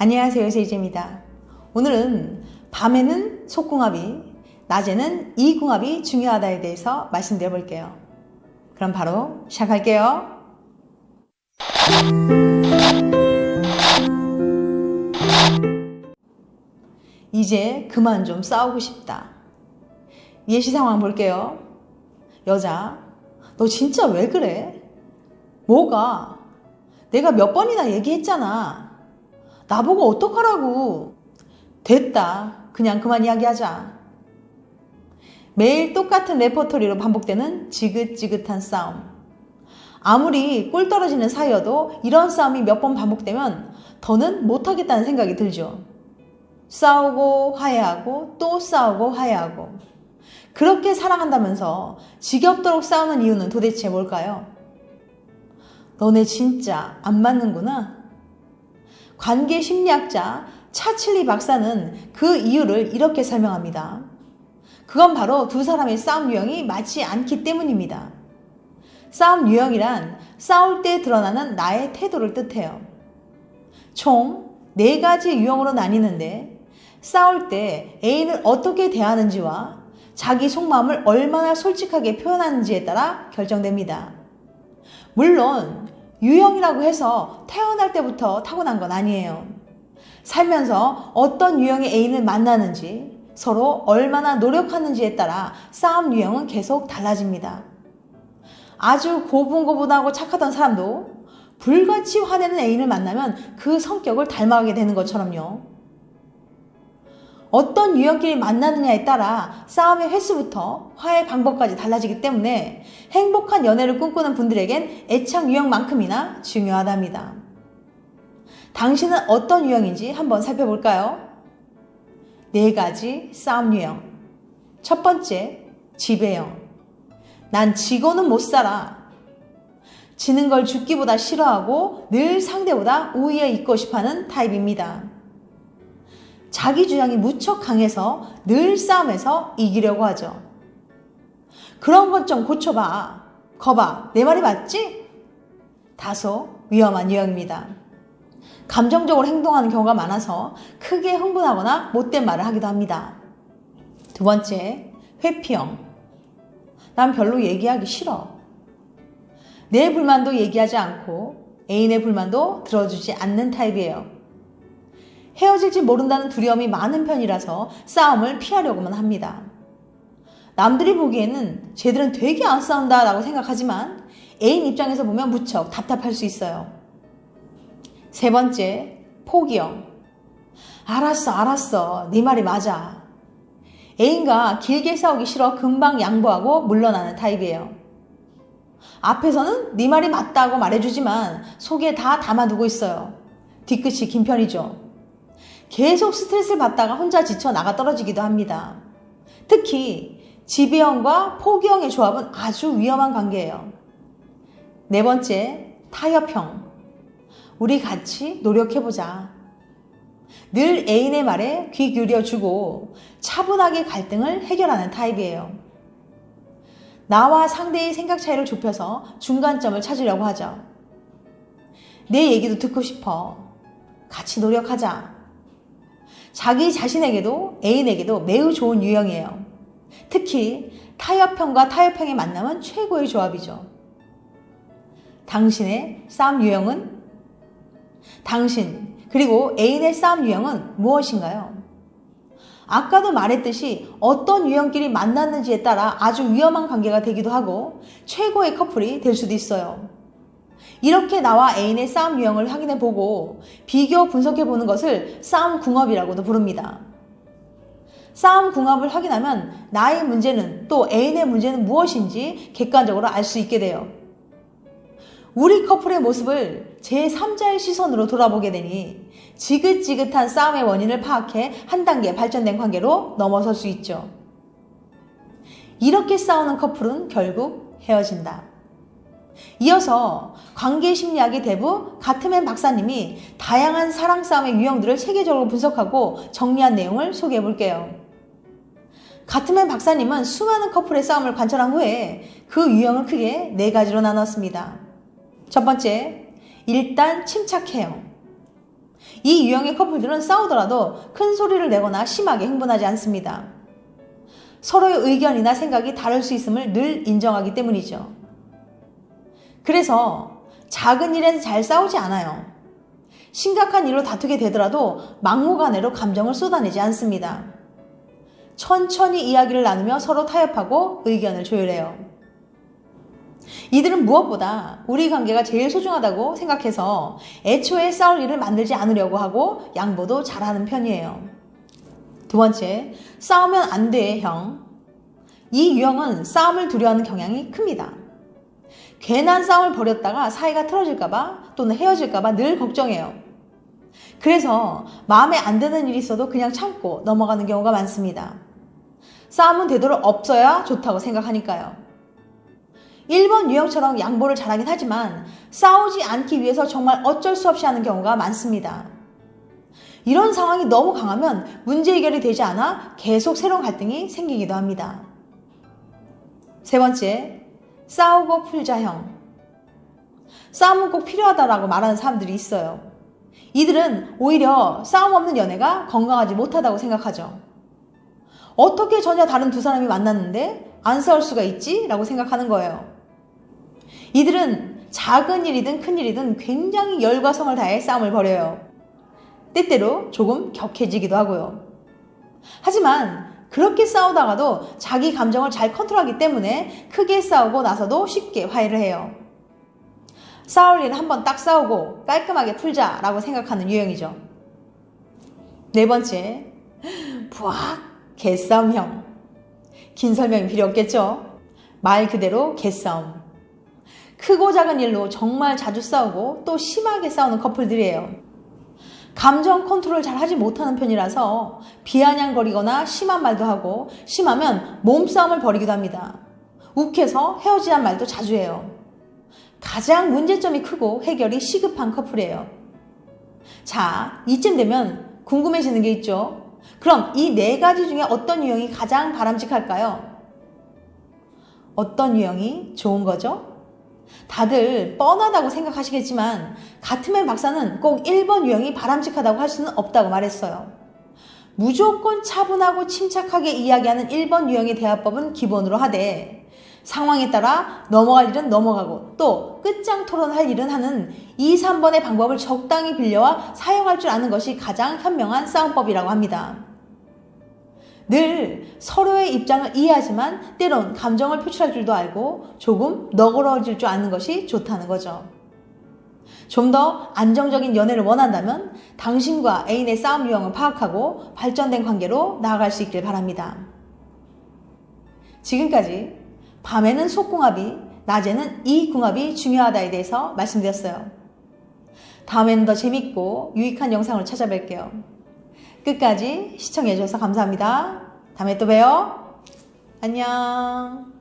안녕하세요, 세이지입니다. 오늘은 밤에는 속궁합이, 낮에는 이궁합이 중요하다에 대해서 말씀드려 볼게요. 그럼 바로 시작할게요. 이제 그만 좀 싸우고 싶다. 예시 상황 볼게요. 여자, 너 진짜 왜 그래? 뭐가? 내가 몇 번이나 얘기했잖아. 나보고 어떡하라고. 됐다. 그냥 그만 이야기하자. 매일 똑같은 레퍼토리로 반복되는 지긋지긋한 싸움. 아무리 꿀 떨어지는 사이여도 이런 싸움이 몇 번 반복되면 더는 못하겠다는 생각이 들죠. 싸우고 화해하고 또 싸우고 화해하고. 그렇게 사랑한다면서 지겹도록 싸우는 이유는 도대체 뭘까요? 너네 진짜 안 맞는구나. 관계 심리학자 차칠리 박사는 그 이유를 이렇게 설명합니다. 그건 바로 두 사람의 싸움 유형이 맞지 않기 때문입니다. 싸움 유형이란 싸울 때 드러나는 나의 태도를 뜻해요. 총 4가지 유형으로 나뉘는데 싸울 때 애인을 어떻게 대하는지와 자기 속마음을 얼마나 솔직하게 표현하는지에 따라 결정됩니다. 물론 유형이라고 해서 태어날 때부터 타고난 건 아니에요. 살면서 어떤 유형의 애인을 만나는지, 서로 얼마나 노력하는지에 따라 싸움 유형은 계속 달라집니다. 아주 고분고분하고 착하던 사람도 불같이 화내는 애인을 만나면 그 성격을 닮아가게 되는 것처럼요. 어떤 유형끼리 만나느냐에 따라 싸움의 횟수부터 화해 방법까지 달라지기 때문에 행복한 연애를 꿈꾸는 분들에겐 애착 유형만큼이나 중요하답니다. 당신은 어떤 유형인지 한번 살펴볼까요? 4가지 싸움 유형. 첫 번째, 지배형. 난 지고는 못 살아. 지는 걸 죽기보다 싫어하고 늘 상대보다 우위에 있고 싶어하는 타입입니다. 자기 주장이 무척 강해서 늘 싸움에서 이기려고 하죠. 그런 것 좀 고쳐봐. 거봐, 내 말이 맞지? 다소 위험한 유형입니다. 감정적으로 행동하는 경우가 많아서 크게 흥분하거나 못된 말을 하기도 합니다. 두 번째, 회피형. 난 별로 얘기하기 싫어. 내 불만도 얘기하지 않고 애인의 불만도 들어주지 않는 타입이에요. 헤어질지 모른다는 두려움이 많은 편이라서 싸움을 피하려고만 합니다. 남들이 보기에는 쟤들은 되게 안 싸운다 라고 생각하지만 애인 입장에서 보면 무척 답답할 수 있어요. 세 번째, 포기형. 알았어. 네 말이 맞아. 애인과 길게 싸우기 싫어 금방 양보하고 물러나는 타입이에요. 앞에서는 네 말이 맞다고 말해주지만 속에 다 담아두고 있어요. 뒤끝이 긴 편이죠. 계속 스트레스를 받다가 혼자 지쳐 나가 떨어지기도 합니다. 특히 지배형과 포기형의 조합은 아주 위험한 관계예요. 네 번째, 타협형. 우리 같이 노력해보자. 늘 애인의 말에 귀 기울여주고 차분하게 갈등을 해결하는 타입이에요. 나와 상대의 생각 차이를 좁혀서 중간점을 찾으려고 하죠. 내 얘기도 듣고 싶어. 같이 노력하자. 자기 자신에게도 애인에게도 매우 좋은 유형이에요. 특히 타협형과 타협형의 만남은 최고의 조합이죠. 당신의 싸움 유형은? 당신 그리고 애인의 싸움 유형은 무엇인가요? 아까도 말했듯이 어떤 유형끼리 만났는지에 따라 아주 위험한 관계가 되기도 하고 최고의 커플이 될 수도 있어요. 이렇게 나와 애인의 싸움 유형을 확인해보고 비교 분석해보는 것을 싸움 궁합이라고도 부릅니다. 싸움 궁합을 확인하면 나의 문제는 또 애인의 문제는 무엇인지 객관적으로 알 수 있게 돼요. 우리 커플의 모습을 제3자의 시선으로 돌아보게 되니 지긋지긋한 싸움의 원인을 파악해 한 단계 발전된 관계로 넘어설 수 있죠. 이렇게 싸우는 커플은 결국 헤어진다. 이어서 관계심리학의 대부 가트맨 박사님이 다양한 사랑 싸움의 유형들을 체계적으로 분석하고 정리한 내용을 소개해 볼게요. 가트맨 박사님은 수많은 커플의 싸움을 관찰한 후에 그 유형을 크게 4가지로 나눴습니다. 첫 번째, 일단 침착해요. 이 유형의 커플들은 싸우더라도 큰 소리를 내거나 심하게 흥분하지 않습니다. 서로의 의견이나 생각이 다를 수 있음을 늘 인정하기 때문이죠. 그래서 작은 일에는 잘 싸우지 않아요. 심각한 일로 다투게 되더라도 막무가내로 감정을 쏟아내지 않습니다. 천천히 이야기를 나누며 서로 타협하고 의견을 조율해요. 이들은 무엇보다 우리 관계가 제일 소중하다고 생각해서 애초에 싸울 일을 만들지 않으려고 하고 양보도 잘하는 편이에요. 두 번째, 싸우면 안 돼, 형. 이 유형은 싸움을 두려워하는 경향이 큽니다. 괜한 싸움을 벌였다가 사이가 틀어질까봐 또는 헤어질까봐 늘 걱정해요. 그래서 마음에 안 드는 일이 있어도 그냥 참고 넘어가는 경우가 많습니다. 싸움은 되도록 없어야 좋다고 생각하니까요. 1번 유형처럼 양보를 잘하긴 하지만 싸우지 않기 위해서 정말 어쩔 수 없이 하는 경우가 많습니다. 이런 상황이 너무 강하면 문제 해결이 되지 않아 계속 새로운 갈등이 생기기도 합니다. 세 번째, 싸우고 풀자형. 싸움은 꼭 필요하다라고 말하는 사람들이 있어요. 이들은 오히려 싸움 없는 연애가 건강하지 못하다고 생각하죠. 어떻게 전혀 다른 두 사람이 만났는데 안 싸울 수가 있지? 라고 생각하는 거예요. 이들은 작은 일이든 큰 일이든 굉장히 열과 성을 다해 싸움을 벌여요. 때때로 조금 격해지기도 하고요. 하지만 그렇게 싸우다가도 자기 감정을 잘 컨트롤하기 때문에 크게 싸우고 나서도 쉽게 화해를 해요. 싸울 일은 한번 딱 싸우고 깔끔하게 풀자라고 생각하는 유형이죠. 네 번째, 부악 개싸움형. 긴 설명이 필요 없겠죠? 말 그대로 개싸움. 크고 작은 일로 정말 자주 싸우고 또 심하게 싸우는 커플들이에요. 감정 컨트롤 잘 하지 못하는 편이라서 비아냥거리거나 심한 말도 하고 심하면 몸싸움을 벌이기도 합니다. 욱해서 헤어지란 말도 자주 해요. 가장 문제점이 크고 해결이 시급한 커플이에요. 자, 이쯤 되면 궁금해지는 게 있죠. 그럼 이 네 가지 중에 어떤 유형이 가장 바람직할까요? 어떤 유형이 좋은 거죠? 다들 뻔하다고 생각하시겠지만 같으면 박사는 꼭 1번 유형이 바람직하다고 할 수는 없다고 말했어요. 무조건 차분하고 침착하게 이야기하는 1번 유형의 대화법은 기본으로 하되 상황에 따라 넘어갈 일은 넘어가고 또 끝장 토론할 일은 하는 2, 3번의 방법을 적당히 빌려와 사용할 줄 아는 것이 가장 현명한 싸움법이라고 합니다. 늘 서로의 입장을 이해하지만 때론 감정을 표출할 줄도 알고 조금 너그러워질 줄 아는 것이 좋다는 거죠. 좀 더 안정적인 연애를 원한다면 당신과 애인의 싸움 유형을 파악하고 발전된 관계로 나아갈 수 있길 바랍니다. 지금까지 밤에는 속궁합이, 낮에는 이궁합이 중요하다에 대해서 말씀드렸어요. 다음에는 더 재밌고 유익한 영상으로 찾아뵐게요. 끝까지 시청해주셔서 감사합니다. 다음에 또 봬요. 안녕.